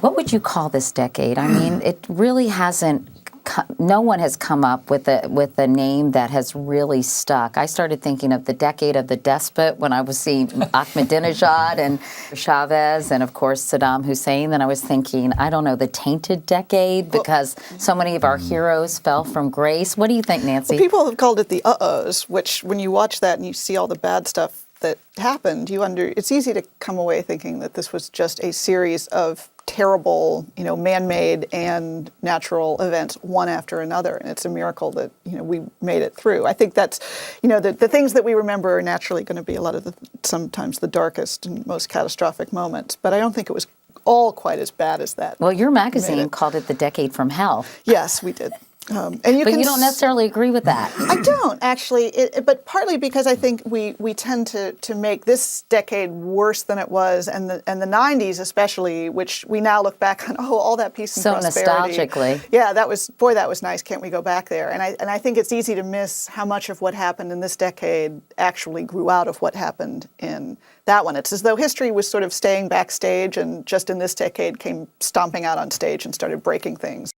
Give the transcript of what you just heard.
What would you call this decade? I mean, it really hasn't. No one has come up with a name that has really stuck. I started thinking of the decade of the despot when I was seeing Ahmadinejad and Chavez and, of course, Saddam Hussein. Then I was thinking, I don't know, the tainted decade because so many of our heroes fell from grace. What do you think, Nancy? Well, people have called it the uh-ohs, which when you watch that and you see all the bad stuff that happened, it's easy to come away thinking that this was just a series of terrible, man-made and natural events, one after another. And it's a miracle that, we made it through. I think that's, the things that we remember are naturally going to be a lot of sometimes the darkest and most catastrophic moments. But I don't think it was all quite as bad as that. Well, your magazine called it the decade from hell. Yes, we did. But you don't necessarily agree with that. I don't, actually, but partly because I think we tend to make this decade worse than it was, and the 90s especially, which we now look back on, all that peace and prosperity. So nostalgically. Yeah, that was nice. Can't we go back there? And I think it's easy to miss how much of what happened in this decade actually grew out of what happened in that one. It's as though history was sort of staying backstage and just in this decade came stomping out on stage and started breaking things.